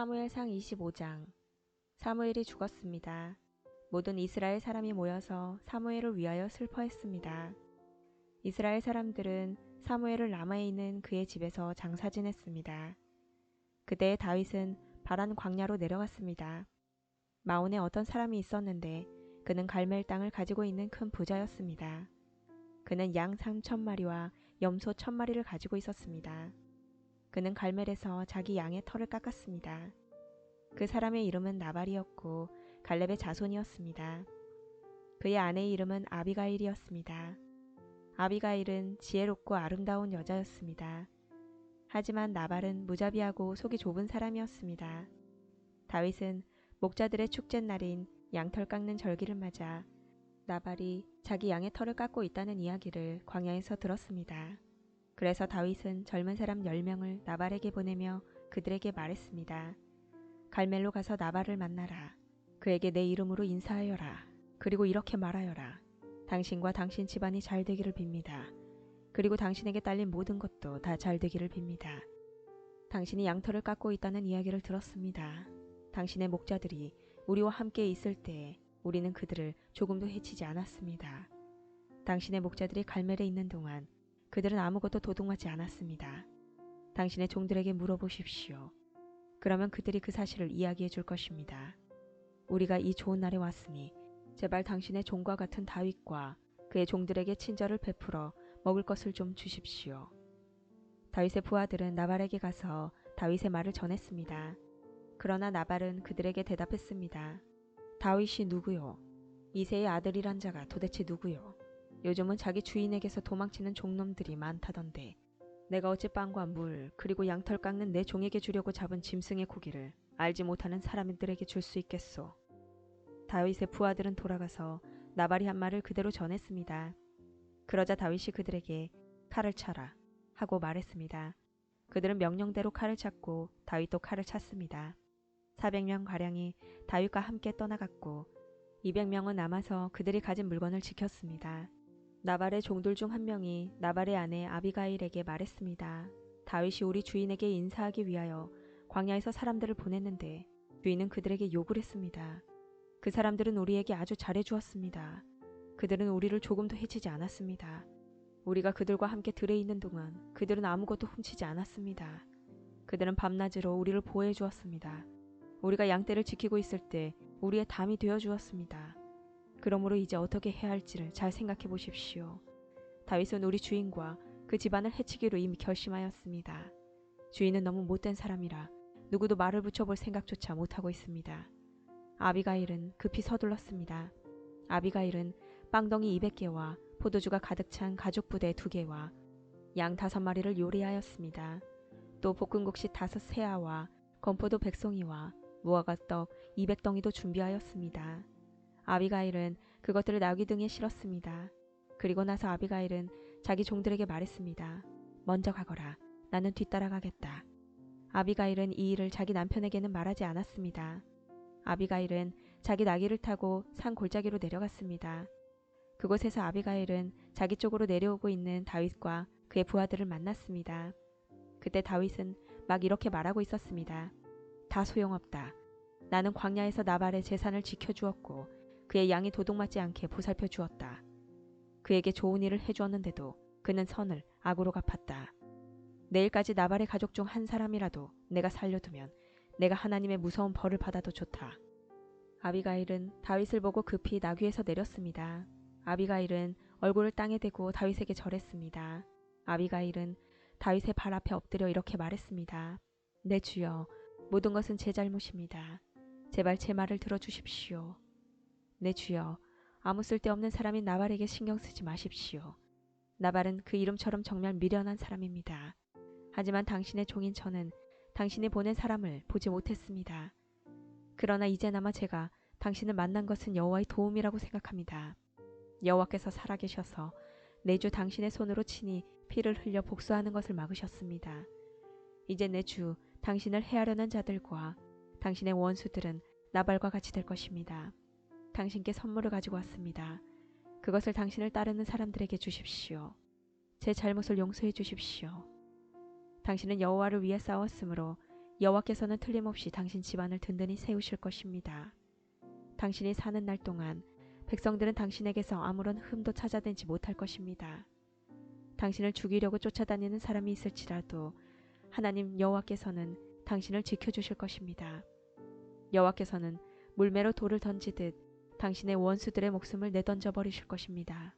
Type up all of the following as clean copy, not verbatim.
사무엘상 25장. 사무엘이 죽었습니다. 모든 이스라엘 사람이 모여서 사무엘을 위하여 슬퍼했습니다. 이스라엘 사람들은 사무엘을 라마에 있는 그의 집에서 장사 지냈습니다. 그때 다윗은 바란 광야로 내려갔습니다. 마온에 어떤 사람이 있었는데 그는 갈멜 땅을 가지고 있는 큰 부자였습니다. 그는 양 3,000마리와 염소 1,000마리를 가지고 있었습니다. 그는 갈멜에서 자기 양의 털을 깎았습니다. 그 사람의 이름은 나발이었고 갈렙의 자손이었습니다. 그의 아내의 이름은 아비가일이었습니다. 아비가일은 지혜롭고 아름다운 여자였습니다. 하지만 나발은 무자비하고 속이 좁은 사람이었습니다. 다윗은 목자들의 축제날인 양털 깎는 절기를 맞아 나발이 자기 양의 털을 깎고 있다는 이야기를 광야에서 들었습니다. 그래서 다윗은 젊은 사람 10명을 나발에게 보내며 그들에게 말했습니다. 갈멜로 가서 나발을 만나라. 그에게 내 이름으로 인사하여라. 그리고 이렇게 말하여라. 당신과 당신 집안이 잘 되기를 빕니다. 그리고 당신에게 딸린 모든 것도 다 잘 되기를 빕니다. 당신이 양털을 깎고 있다는 이야기를 들었습니다. 당신의 목자들이 우리와 함께 있을 때에 우리는 그들을 조금도 해치지 않았습니다. 당신의 목자들이 갈멜에 있는 동안 그들은 아무것도 도둑맞지 않았습니다. 당신의 종들에게 물어보십시오. 그러면 그들이 그 사실을 이야기해 줄 것입니다. 우리가 이 좋은 날에 왔으니 제발 당신의 종과 같은 다윗과 그의 종들에게 친절을 베풀어 먹을 것을 좀 주십시오. 다윗의 부하들은 나발에게 가서 다윗의 말을 전했습니다. 그러나 나발은 그들에게 대답했습니다. 다윗이 누구요? 이새의 아들이란 자가 도대체 누구요? 요즘은 자기 주인에게서 도망치는 종놈들이 많다던데 내가 어찌 빵과 물 그리고 양털 깎는 내 종에게 주려고 잡은 짐승의 고기를 알지 못하는 사람들에게 줄 수 있겠소. 다윗의 부하들은 돌아가서 나발이 한 말을 그대로 전했습니다. 그러자 다윗이 그들에게 칼을 차라 하고 말했습니다. 그들은 명령대로 칼을 찼고 다윗도 칼을 찼습니다. 400명가량이 다윗과 함께 떠나갔고 200명은 남아서 그들이 가진 물건을 지켰습니다. 나발의 종들 중 한 명이 나발의 아내 아비가일에게 말했습니다. 다윗이 우리 주인에게 인사하기 위하여 광야에서 사람들을 보냈는데 주인은 그들에게 욕을 했습니다. 그 사람들은 우리에게 아주 잘해 주었습니다. 그들은 우리를 조금도 해치지 않았습니다. 우리가 그들과 함께 들에 있는 동안 그들은 아무것도 훔치지 않았습니다. 그들은 밤낮으로 우리를 보호해 주었습니다. 우리가 양떼를 지키고 있을 때 우리의 담이 되어 주었습니다. 그러므로 이제 어떻게 해야 할지를 잘 생각해 보십시오. 다윗은 우리 주인과 그 집안을 해치기로 이미 결심하였습니다. 주인은 너무 못된 사람이라 누구도 말을 붙여볼 생각조차 못하고 있습니다. 아비가일은 급히 서둘렀습니다. 아비가일은 빵덩이 200개와 포도주가 가득 찬 가죽 부대 2개와 양 5마리를 요리하였습니다. 또 볶음국시 5세아와 건포도 100송이와 무화과 떡 200덩이도 준비하였습니다. 아비가일은 그것들을 나귀 등에 실었습니다. 그리고 나서 아비가일은 자기 종들에게 말했습니다. 먼저 가거라. 나는 뒤따라가겠다. 아비가일은 이 일을 자기 남편에게는 말하지 않았습니다. 아비가일은 자기 나귀를 타고 산 골짜기로 내려갔습니다. 그곳에서 아비가일은 자기 쪽으로 내려오고 있는 다윗과 그의 부하들을 만났습니다. 그때 다윗은 막 이렇게 말하고 있었습니다. 다 소용없다. 나는 광야에서 나발의 재산을 지켜주었고 그의 양이 도둑맞지 않게 보살펴 주었다. 그에게 좋은 일을 해주었는데도 그는 선을 악으로 갚았다. 내일까지 나발의 가족 중 한 사람이라도 내가 살려두면 내가 하나님의 무서운 벌을 받아도 좋다. 아비가일은 다윗을 보고 급히 나귀에서 내렸습니다. 아비가일은 얼굴을 땅에 대고 다윗에게 절했습니다. 아비가일은 다윗의 발 앞에 엎드려 이렇게 말했습니다. 내 주여, 모든 것은 제 잘못입니다. 제발 제 말을 들어주십시오. 내 주여, 아무 쓸데없는 사람인 나발에게 신경 쓰지 마십시오. 나발은 그 이름처럼 정말 미련한 사람입니다. 하지만 당신의 종인 저는 당신이 보낸 사람을 보지 못했습니다. 그러나 이제나마 제가 당신을 만난 것은 여호와의 도움이라고 생각합니다. 여호와께서 살아계셔서 내 주 당신의 손으로 친히 피를 흘려 복수하는 것을 막으셨습니다. 이제 내 주 당신을 해하려는 자들과 당신의 원수들은 나발과 같이 될 것입니다. 당신께 선물을 가지고 왔습니다. 그것을 당신을 따르는 사람들에게 주십시오. 제 잘못을 용서해 주십시오. 당신은 여호와를 위해 싸웠으므로 여호와께서는 틀림없이 당신 집안을 든든히 세우실 것입니다. 당신이 사는 날 동안 백성들은 당신에게서 아무런 흠도 찾아내지 못할 것입니다. 당신을 죽이려고 쫓아다니는 사람이 있을지라도 하나님 여호와께서는 당신을 지켜주실 것입니다. 여호와께서는 물매로 돌을 던지듯 당신의 원수들의 목숨을 내던져 버리실 것입니다.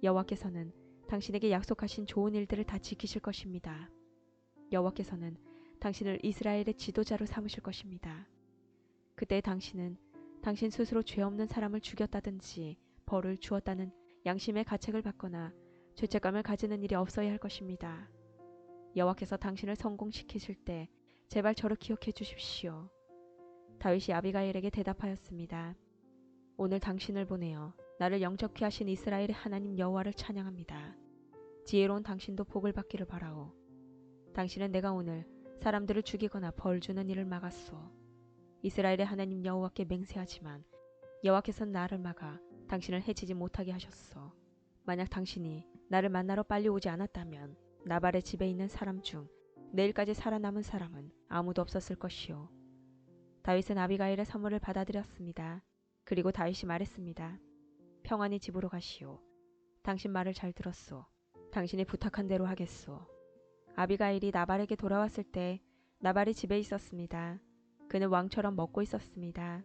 여호와께서는 당신에게 약속하신 좋은 일들을 다 지키실 것입니다. 여호와께서는 당신을 이스라엘의 지도자로 삼으실 것입니다. 그때 당신은 당신 스스로 죄 없는 사람을 죽였다든지 벌을 주었다는 양심의 가책을 받거나 죄책감을 가지는 일이 없어야 할 것입니다. 여호와께서 당신을 성공시키실 때 제발 저를 기억해 주십시오. 다윗이 아비가일에게 대답하였습니다. 오늘 당신을 보내어 나를 영접케 하신 이스라엘의 하나님 여호와를 찬양합니다. 지혜로운 당신도 복을 받기를 바라오. 당신은 내가 오늘 사람들을 죽이거나 벌 주는 일을 막았소. 이스라엘의 하나님 여호와께 맹세하지만 여호와께서는 나를 막아 당신을 해치지 못하게 하셨소. 만약 당신이 나를 만나러 빨리 오지 않았다면 나발의 집에 있는 사람 중 내일까지 살아남은 사람은 아무도 없었을 것이요. 다윗은 아비가일의 선물을 받아들였습니다. 그리고 다윗이 말했습니다. 평안히 집으로 가시오. 당신 말을 잘 들었소. 당신이 부탁한 대로 하겠소. 아비가일이 나발에게 돌아왔을 때 나발이 집에 있었습니다. 그는 왕처럼 먹고 있었습니다.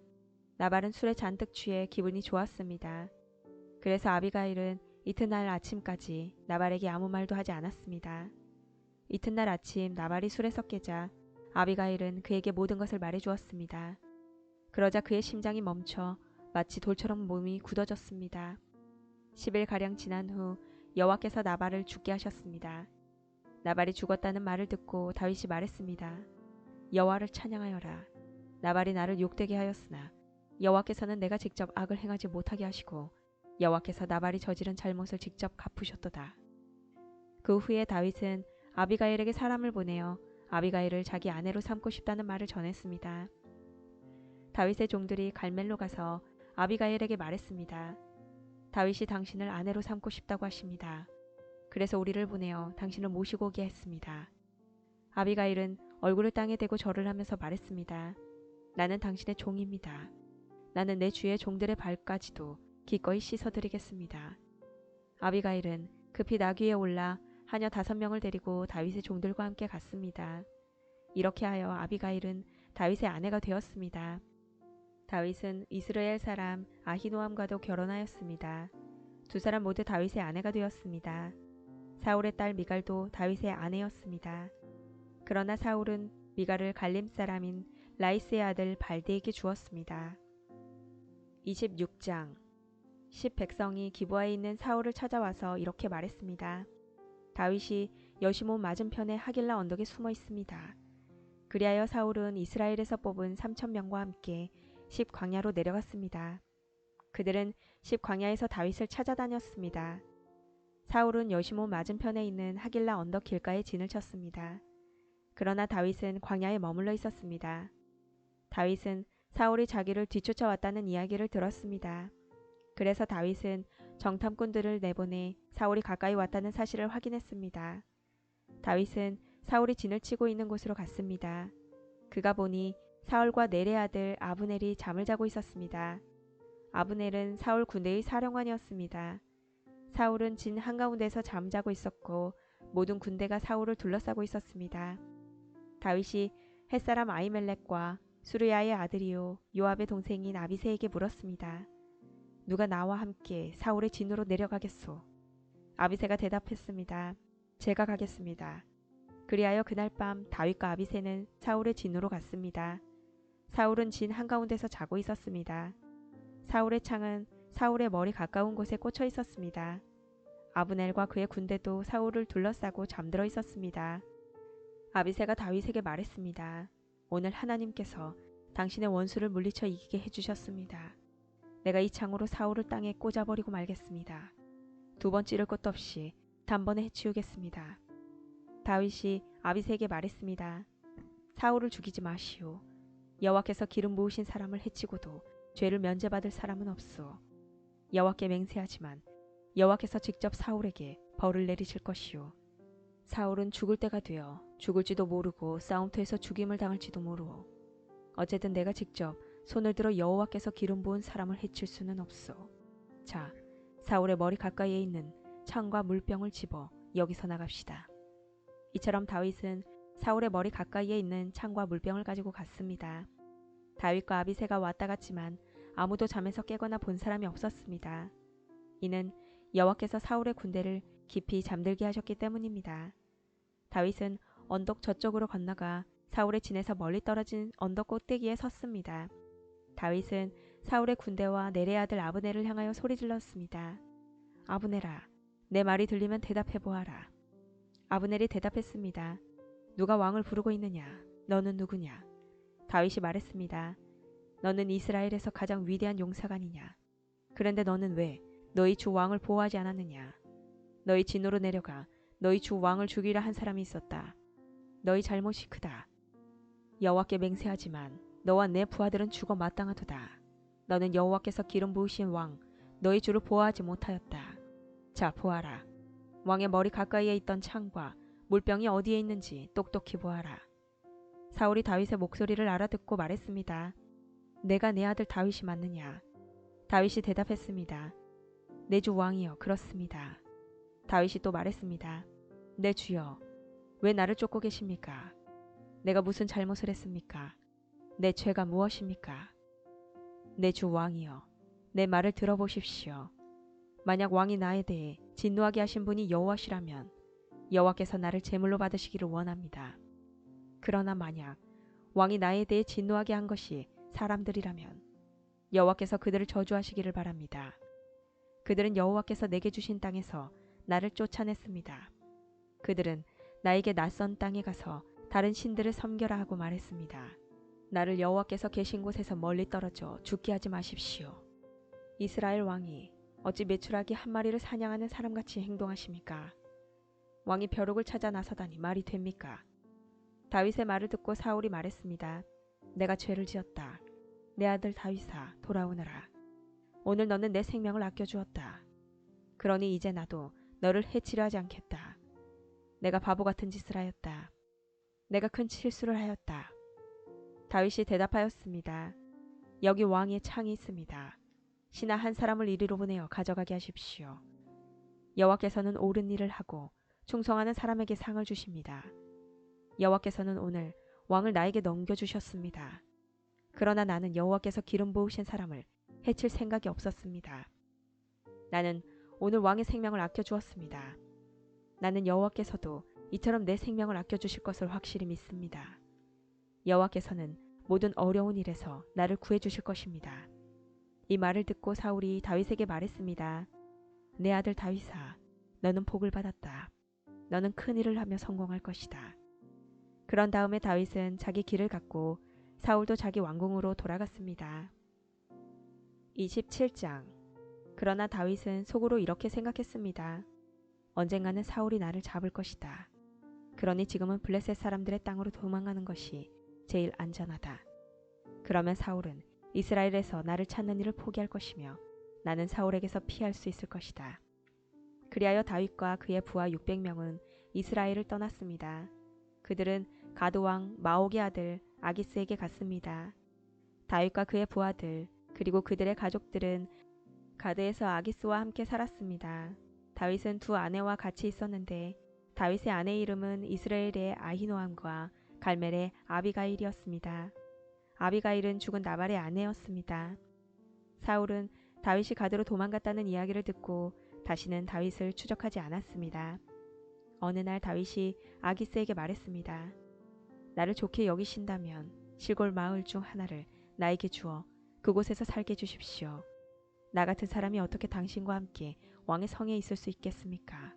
나발은 술에 잔뜩 취해 기분이 좋았습니다. 그래서 아비가일은 이튿날 아침까지 나발에게 아무 말도 하지 않았습니다. 이튿날 아침 나발이 술에서 깨자 아비가일은 그에게 모든 것을 말해주었습니다. 그러자 그의 심장이 멈춰 마치 돌처럼 몸이 굳어졌습니다. 10일가량 지난 후 여호와께서 나발을 죽게 하셨습니다. 나발이 죽었다는 말을 듣고 다윗이 말했습니다. 여호와를 찬양하여라. 나발이 나를 욕되게 하였으나 여호와께서는 내가 직접 악을 행하지 못하게 하시고 여호와께서 나발이 저지른 잘못을 직접 갚으셨도다. 그 후에 다윗은 아비가일에게 사람을 보내어 아비가일을 자기 아내로 삼고 싶다는 말을 전했습니다. 다윗의 종들이 갈멜로 가서 아비가일에게 말했습니다. 다윗이 당신을 아내로 삼고 싶다고 하십니다. 그래서 우리를 보내어 당신을 모시고 오게 했습니다. 아비가일은 얼굴을 땅에 대고 절을 하면서 말했습니다. 나는 당신의 종입니다. 나는 내 주의 종들의 발까지도 기꺼이 씻어드리겠습니다. 아비가일은 급히 나귀에 올라 하녀 5명을 데리고 다윗의 종들과 함께 갔습니다. 이렇게 하여 아비가일은 다윗의 아내가 되었습니다. 다윗은 이스라엘 사람 아히노암과도 결혼하였습니다. 두 사람 모두 다윗의 아내가 되었습니다. 사울의 딸 미갈도 다윗의 아내였습니다. 그러나 사울은 미갈을 갈림 사람인 라이스의 아들 발데에게 주었습니다. 26장 10백성이 기브아에 있는 사울을 찾아와서 이렇게 말했습니다. 다윗이 여시몬 맞은편의 하길라 언덕에 숨어 있습니다. 그리하여 사울은 이스라엘에서 뽑은 3,000명과 함께 10광야로 내려갔습니다. 그들은 10광야에서 다윗을 찾아다녔습니다. 사울은 여시몬 맞은편에 있는 하길라 언덕 길가에 진을 쳤습니다. 그러나 다윗은 광야에 머물러 있었습니다. 다윗은 사울이 자기를 뒤쫓아왔다는 이야기를 들었습니다. 그래서 다윗은 정탐꾼들을 내보내 사울이 가까이 왔다는 사실을 확인했습니다. 다윗은 사울이 진을 치고 있는 곳으로 갔습니다. 그가 보니 사울과 넬의 아들 아브넬이 잠을 자고 있었습니다. 아브넬은 사울 군대의 사령관이었습니다. 사울은 진 한가운데서 잠자고 있었고 모든 군대가 사울을 둘러싸고 있었습니다. 다윗이 햇사람 아히멜렉과 수르야의 아들이요 요압의 동생인 아비새에게 물었습니다. 누가 나와 함께 사울의 진으로 내려가겠소? 아비새가 대답했습니다. 제가 가겠습니다. 그리하여 그날 밤 다윗과 아비새는 사울의 진으로 갔습니다. 사울은 진 한가운데서 자고 있었습니다. 사울의 창은 사울의 머리 가까운 곳에 꽂혀 있었습니다. 아브넬과 그의 군대도 사울을 둘러싸고 잠들어 있었습니다. 아비새가 다윗에게 말했습니다. 오늘 하나님께서 당신의 원수를 물리쳐 이기게 해주셨습니다. 내가 이 창으로 사울을 땅에 꽂아버리고 말겠습니다. 2번 찌를 것도 없이 단번에 해치우겠습니다. 다윗이 아비새에게 말했습니다. 사울을 죽이지 마시오. 여호와께서 기름 부으신 사람을 해치고도 죄를 면제받을 사람은 없소. 여호와께 맹세하지만 여호와께서 직접 사울에게 벌을 내리실 것이오. 사울은 죽을 때가 되어 죽을지도 모르고 싸움터에서 죽임을 당할지도 모르오. 어쨌든 내가 직접 손을 들어 여호와께서 기름 부은 사람을 해칠 수는 없소. 자, 사울의 머리 가까이에 있는 창과 물병을 집어 여기서 나갑시다. 이처럼 다윗은 사울의 머리 가까이에 있는 창과 물병을 가지고 갔습니다. 다윗과 아비새가 왔다 갔지만 아무도 잠에서 깨거나 본 사람이 없었습니다. 이는 여호와께서 사울의 군대를 깊이 잠들게 하셨기 때문입니다. 다윗은 언덕 저쪽으로 건너가 사울의 진에서 멀리 떨어진 언덕 꼭대기에 섰습니다. 다윗은 사울의 군대와 넬의 아들 아브넬을 향하여 소리질렀습니다. 아브넬아, 내 말이 들리면 대답해 보아라. 아브넬이 대답했습니다. 누가 왕을 부르고 있느냐? 너는 누구냐? 다윗이 말했습니다. 너는 이스라엘에서 가장 위대한 용사가 아니냐? 그런데 너는 왜 너희 주 왕을 보호하지 않았느냐? 너희 진으로 내려가 너희 주 왕을 죽이라 한 사람이 있었다. 너희 잘못이 크다. 여호와께 맹세하지만 너와 내 부하들은 죽어 마땅하도다. 너는 여호와께서 기름 부으신 왕 너희 주를 보호하지 못하였다. 자, 보아라. 왕의 머리 가까이에 있던 창과 물병이 어디에 있는지 똑똑히 보아라. 사울이 다윗의 목소리를 알아듣고 말했습니다. 내가 내 아들 다윗이 맞느냐? 다윗이 대답했습니다. 내 주 왕이여, 그렇습니다. 다윗이 또 말했습니다. 내 주여, 왜 나를 쫓고 계십니까? 내가 무슨 잘못을 했습니까? 내 죄가 무엇입니까? 내 주 왕이여, 내 말을 들어보십시오. 만약 왕이 나에 대해 진노하게 하신 분이 여호와시라면 여호와께서 나를 제물로 받으시기를 원합니다. 그러나 만약 왕이 나에 대해 진노하게 한 것이 사람들이라면 여호와께서 그들을 저주하시기를 바랍니다. 그들은 여호와께서 내게 주신 땅에서 나를 쫓아냈습니다. 그들은 나에게 낯선 땅에 가서 다른 신들을 섬겨라 하고 말했습니다. 나를 여호와께서 계신 곳에서 멀리 떨어져 죽게 하지 마십시오. 이스라엘 왕이 어찌 메추라기 한 마리를 사냥하는 사람같이 행동하십니까? 왕이 벼룩을 찾아 나서다니 말이 됩니까? 다윗의 말을 듣고 사울이 말했습니다. 내가 죄를 지었다. 내 아들 다윗아, 돌아오너라. 오늘 너는 내 생명을 아껴주었다. 그러니 이제 나도 너를 해치려 하지 않겠다. 내가 바보 같은 짓을 하였다. 내가 큰 실수를 하였다. 다윗이 대답하였습니다. 여기 왕의 창이 있습니다. 신하 한 사람을 이리로 보내어 가져가게 하십시오. 여호와께서는 옳은 일을 하고 충성하는 사람에게 상을 주십니다. 여호와께서는 오늘 왕을 나에게 넘겨주셨습니다. 그러나 나는 여호와께서 기름 부으신 사람을 해칠 생각이 없었습니다. 나는 오늘 왕의 생명을 아껴주었습니다. 나는 여호와께서도 이처럼 내 생명을 아껴주실 것을 확실히 믿습니다. 여호와께서는 모든 어려운 일에서 나를 구해주실 것입니다. 이 말을 듣고 사울이 다윗에게 말했습니다. 내 아들 다윗아, 너는 복을 받았다. 너는 큰 일을 하며 성공할 것이다. 그런 다음에 다윗은 자기 길을 갔고 사울도 자기 왕궁으로 돌아갔습니다. 27장. 그러나 다윗은 속으로 이렇게 생각했습니다. 언젠가는 사울이 나를 잡을 것이다. 그러니 지금은 블레셋 사람들의 땅으로 도망가는 것이 제일 안전하다. 그러면 사울은 이스라엘에서 나를 찾는 일을 포기할 것이며 나는 사울에게서 피할 수 있을 것이다. 그리하여 다윗과 그의 부하 600명은 이스라엘을 떠났습니다. 그들은 가드왕 마옥의 아들 아기스에게 갔습니다. 다윗과 그의 부하들 그리고 그들의 가족들은 가드에서 아기스와 함께 살았습니다. 다윗은 두 아내와 같이 있었는데 다윗의 아내 이름은 이스라엘의 아히노암과 갈멜의 아비가일이었습니다. 아비가일은 죽은 나발의 아내였습니다. 사울은 다윗이 가드로 도망갔다는 이야기를 듣고 다시는 다윗을 추적하지 않았습니다. 어느 날 다윗이 아기스에게 말했습니다. 나를 좋게 여기신다면 시골 마을 중 하나를 나에게 주어 그곳에서 살게 해주십시오. 나 같은 사람이 어떻게 당신과 함께 왕의 성에 있을 수 있겠습니까?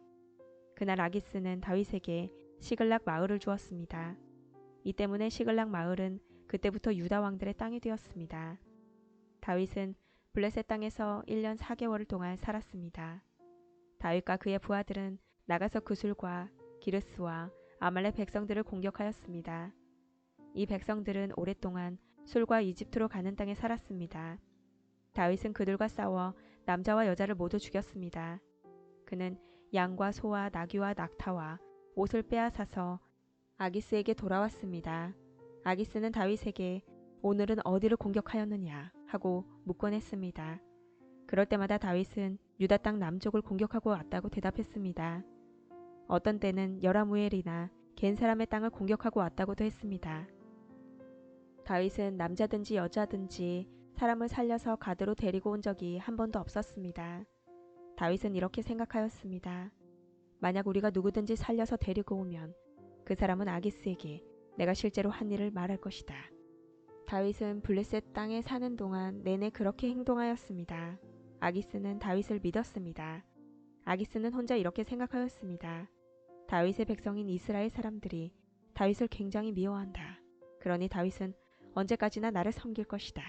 그날 아기스는 다윗에게 시글락 마을을 주었습니다. 이 때문에 시글락 마을은 그때부터 유다 왕들의 땅이 되었습니다. 다윗은 블레셋 땅에서 1년 4개월을 동안 살았습니다. 다윗과 그의 부하들은 나가서 그술과 기르스와 아말렉 백성들을 공격하였습니다. 이 백성들은 오랫동안 술과 이집트로 가는 땅에 살았습니다. 다윗은 그들과 싸워 남자와 여자를 모두 죽였습니다. 그는 양과 소와 나귀와 낙타와 옷을 빼앗아서 아기스에게 돌아왔습니다. 아기스는 다윗에게 오늘은 어디를 공격하였느냐 하고 묻곤 했습니다. 그럴 때마다 다윗은 유다 땅 남쪽을 공격하고 왔다고 대답했습니다. 어떤 때는 여라무엘이나 겐 사람의 땅을 공격하고 왔다고도 했습니다. 다윗은 남자든지 여자든지 사람을 살려서 가드로 데리고 온 적이 한 번도 없었습니다. 다윗은 이렇게 생각하였습니다. 만약 우리가 누구든지 살려서 데리고 오면 그 사람은 아기스에게 내가 실제로 한 일을 말할 것이다. 다윗은 블레셋 땅에 사는 동안 내내 그렇게 행동하였습니다. 아기스는 다윗을 믿었습니다. 아기스는 혼자 이렇게 생각하였습니다. 다윗의 백성인 이스라엘 사람들이 다윗을 굉장히 미워한다. 그러니 다윗은 언제까지나 나를 섬길 것이다.